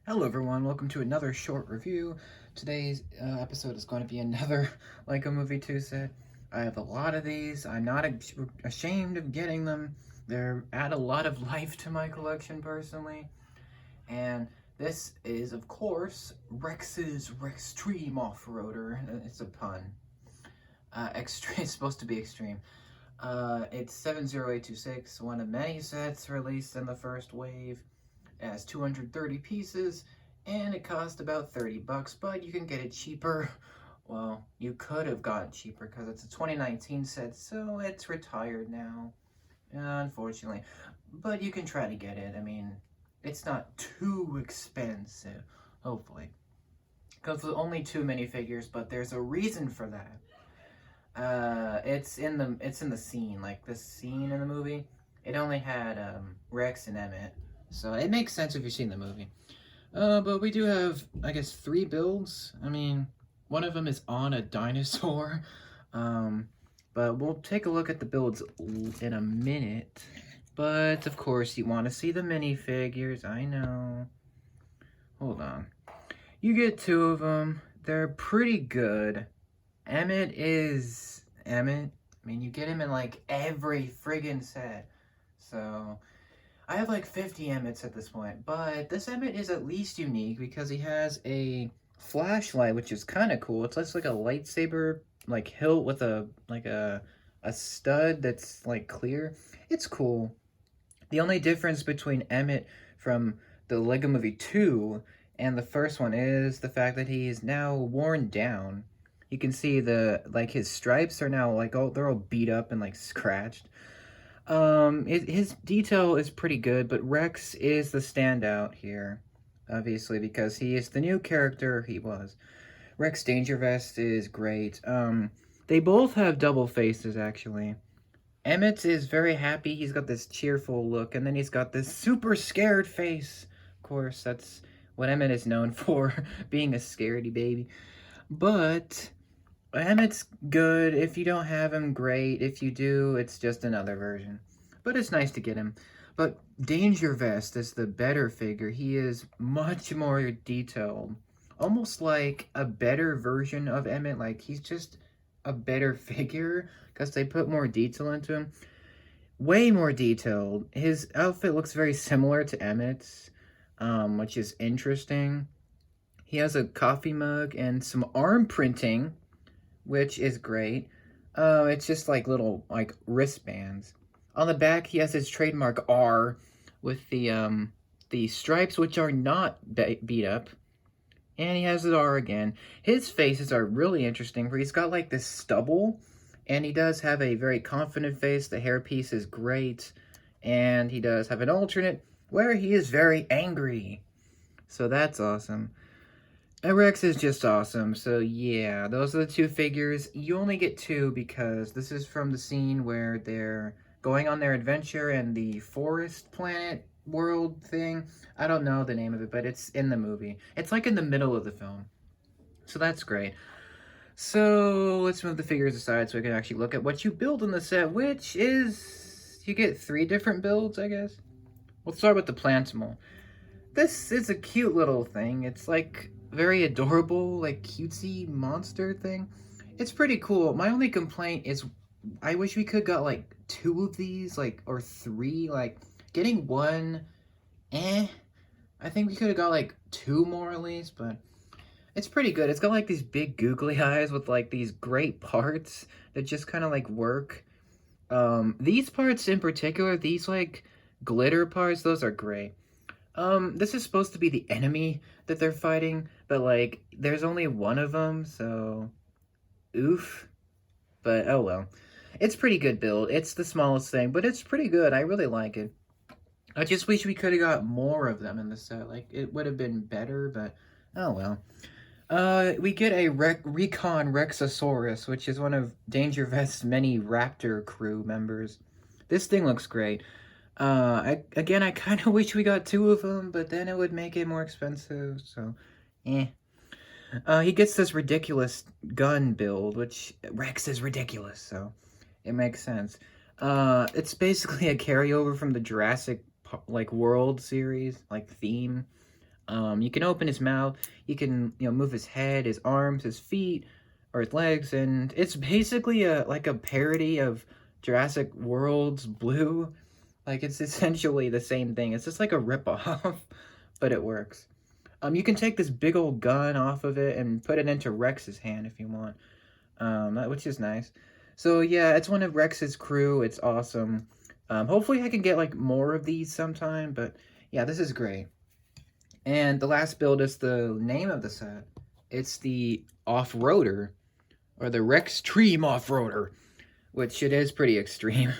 Hello everyone, welcome to another short review. Today's episode is going to be another Like a Movie Tuesday. I have a lot of these. I'm not ashamed of getting them. They're add a lot of life to my collection personally. And this is, of course, Rex's Rex-Treme off-roader. It's a pun. Extreme, it's supposed to be extreme. It's 70826, one of many sets released in the first wave. It has 230 pieces, and it cost about 30 bucks, but you can get it cheaper. Well, you could have gotten cheaper because it's a 2019 set, so it's retired now, unfortunately. But you can try to get it. I mean, it's not too expensive, hopefully. Because there's only 2 minifigures, but there's a reason for that. It's in the scene, like this scene in the movie. It only had Rex and Emmett. So it makes sense if you've seen the movie. But we do have, I guess, 3 builds. I mean, one of them is on a dinosaur. But we'll take a look at the builds in a minute. But, of course, you want to see the minifigures. I know. Hold on. You get 2 of them. They're pretty good. Emmett is Emmett. I mean, you get him in, like, every friggin' set. So I have like 50 Emmets at this point, but this Emmet is at least unique because he has a flashlight, which is kind of cool. It's just like a lightsaber, like hilt with a stud that's like clear. It's cool. The only difference between Emmet from the Lego Movie 2 and the first one is the fact that he is now worn down. You can see his stripes are now like they're all beat up and like scratched. His detail is pretty good, but Rex is the standout here, obviously, because he is the new character he was. Rex Dangervest is great. They both have double faces, actually. Emmett is very happy. He's got this cheerful look, and then he's got this super scared face. Of course, that's what Emmett is known for, being a scaredy baby. But Emmett's good. If you don't have him, great. If you do, it's just another version. But it's nice to get him. But Dangervest is the better figure. He is much more detailed. Almost like a better version of Emmett. Like, he's just a better figure because they put more detail into him. Way more detailed. His outfit looks very similar to Emmett's, which is interesting. He has a coffee mug and some arm printing, which is great. It's just like little like wristbands. On the back, he has his trademark R with the stripes, which are not beat up, and he has his R again. His faces are really interesting, where he's got like this stubble, and he does have a very confident face. The hairpiece is great, and he does have an alternate where he is very angry. So that's awesome. Rex is just awesome, so yeah, those are the 2 figures. You only get 2 because this is from the scene where they're going on their adventure and the forest planet world thing. I don't know the name of it, but it's in the movie. It's like in the middle of the film, so that's great. So let's move the figures aside so we can actually look at what you build in the set, which is, you get 3 different builds, I guess. We'll start with the Plantimal. This is a cute little thing. It's like very adorable, like cutesy monster thing. It's pretty cool. My only complaint is I wish we could got like 2 of these, like, or 3. Like, getting 1, I think we could have got like 2 more at least, but it's pretty good. It's got like these big googly eyes with like these great parts that just kind of like work. These parts in particular, these like glitter parts, those are great. This is supposed to be the enemy that they're fighting, but, like, there's only 1 of them, so oof. But, oh well. It's pretty good build. It's the smallest thing, but it's pretty good. I really like it. I just wish we could have got more of them in the set. Like, it would have been better, but oh well. We get a Recon Rexosaurus, which is one of Dangervest's many raptor crew members. This thing looks great. I kind of wish we got 2 of them, but then it would make it more expensive, so, he gets this ridiculous gun build, which Rex is ridiculous, so it makes sense. It's basically a carryover from the Jurassic, like, World series, like, theme. You can open his mouth, you can, move his head, his arms, his feet, or his legs, and it's basically like a parody of Jurassic World's Blue. Like, it's essentially the same thing. It's just like a ripoff, but it works. You can take this big old gun off of it and put it into Rex's hand if you want, which is nice. So yeah, it's one of Rex's crew. It's awesome. Hopefully I can get like more of these sometime, but yeah, this is great. And the last build is the name of the set. It's the Off-Roader, or the Rex-Treme Off-Roader, which it is pretty extreme.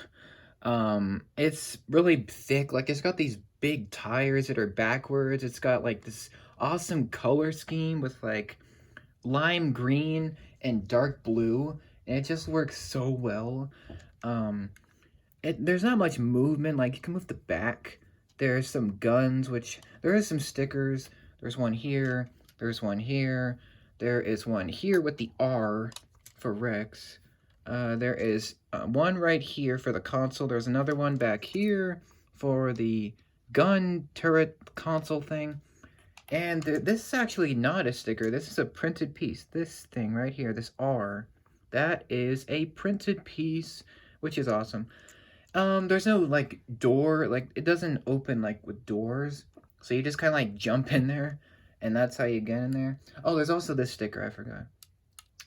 It's really thick. Like, it's got these big tires that are backwards. It's got like this awesome color scheme with like lime green and dark blue, and it just works so well. There's not much movement. Like, you can move the back. There's some guns, which there is some stickers. There's one here. There's one here. There is one here with the R for Rex. There is one right here for the console. There's another one back here for the gun turret console thing. And this is actually not a sticker. This is a printed piece. This thing right here, this R, that is a printed piece, which is awesome. There's no, like, door. Like, it doesn't open, like, with doors. So you just kind of, like, jump in there. And that's how you get in there. Oh, there's also this sticker. I forgot.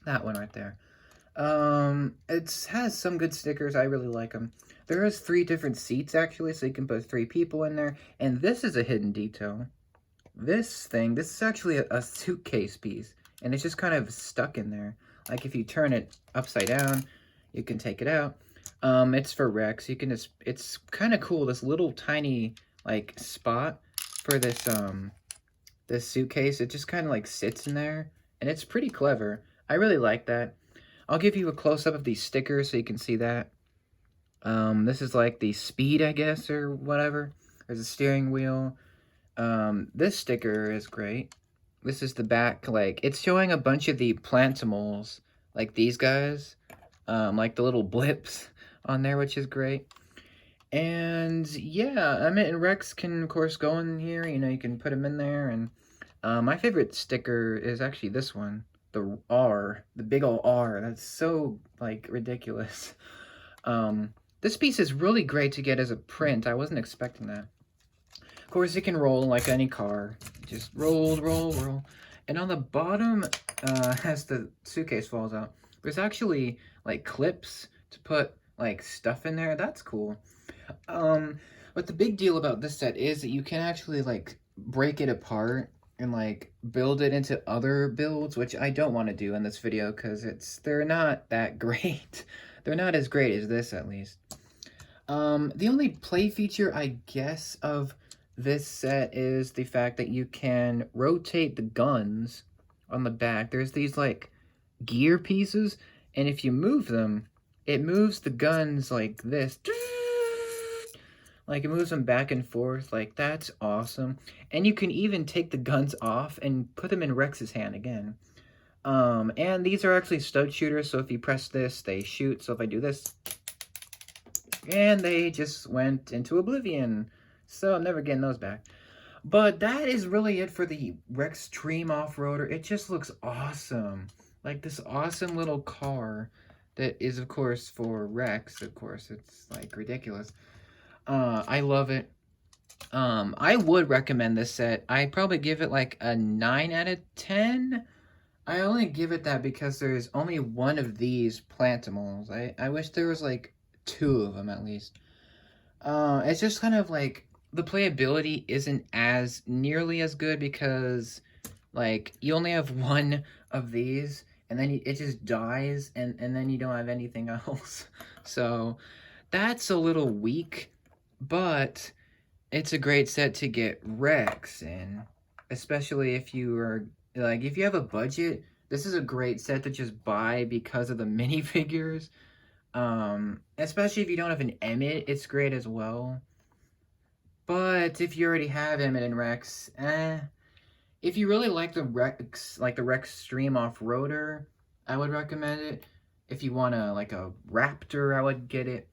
That one right there. It has some good stickers. I really like them. There is 3 different seats, actually, so you can put 3 people in there. And this is a hidden detail. This is actually a suitcase piece. And it's just kind of stuck in there. Like, if you turn it upside down, you can take it out. It's for Rex. You can just, it's kind of cool, this little tiny, like, spot for this, this suitcase. It just kind of, like, sits in there. And it's pretty clever. I really like that. I'll give you a close-up of these stickers so you can see that. This is like the speed, I guess, or whatever. There's a steering wheel. This sticker is great. This is the back, like, it's showing a bunch of the plantimals, like these guys. Like the little blips on there, which is great. And, yeah, and Rex can, of course, go in here. You can put him in there. And my favorite sticker is actually this one. The R, the big old R. That's so, like, ridiculous. This piece is really great to get as a print. I wasn't expecting that. Of course, it can roll like any car. Just roll, roll, roll. And on the bottom, as the suitcase falls out, there's actually, like, clips to put, like, stuff in there. That's cool. But the big deal about this set is that you can actually, like, break it apart and, like, build it into other builds, which I don't want to do in this video because they're not that great. They're not as great as this, at least. The only play feature, I guess, of this set is the fact that you can rotate the guns on the back. There's these, like, gear pieces, and if you move them, it moves the guns like this. Like, it moves them back and forth. Like, that's awesome. And you can even take the guns off and put them in Rex's hand again. And these are actually stud shooters, so if you press this, they shoot. So if I do this, and they just went into oblivion. So I'm never getting those back. But that is really it for the Rex-Treme Off-Roader. It just looks awesome. Like, this awesome little car that is, of course, for Rex. Of course, it's, like, ridiculous. I love it. I would recommend this set. I'd probably give it, like, a 9 out of 10. I only give it that because there's only one of these plantimals. I wish there was, like, 2 of them at least. It's just kind of, like, the playability isn't as nearly as good because, like, you only have one of these, and then it just dies, and then you don't have anything else. So, that's a little weak, but it's a great set to get Rex in, especially if you are, like, if you have a budget. This is a great set to just buy because of the minifigures. Especially if you don't have an Emmett, it's great as well. But if you already have Emmett and Rex, if you really like the Rex-Treme Off-Roader, I would recommend it. If you want like a Raptor, I would get it.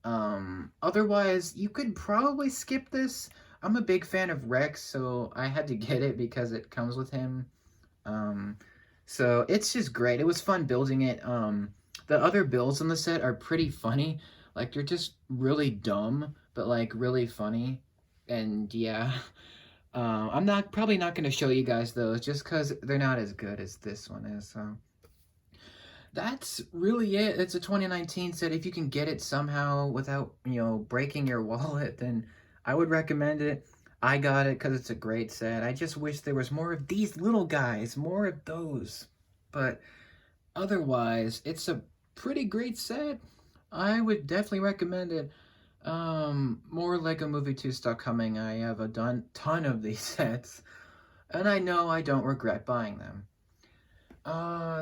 Otherwise, you could probably skip this. I'm a big fan of Rex, so I had to get it because it comes with him. Um, so it's just great. It was fun building it. The other builds on the set are pretty funny. Like they're just really dumb, but like really funny. And yeah, I'm not probably not going to show you guys those just because they're not as good as this one is. So that's really it. It's a 2019 set. If you can get it somehow without, breaking your wallet, then I would recommend it. I got it because it's a great set. I just wish there was more of these little guys, more of those. But otherwise, it's a pretty great set. I would definitely recommend it. More Lego Movie 2 stuff coming. I have a ton of these sets, and I know I don't regret buying them.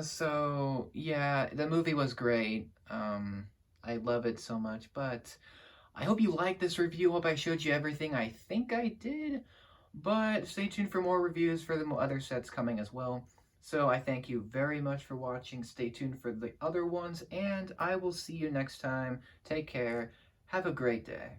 So yeah, the movie was great. I love it so much, but I hope you liked this review. Hope I showed you everything I think I did, but stay tuned for more reviews for the other sets coming as well. So I thank you very much for watching. Stay tuned for the other ones, and I will see you next time. Take care. Have a great day.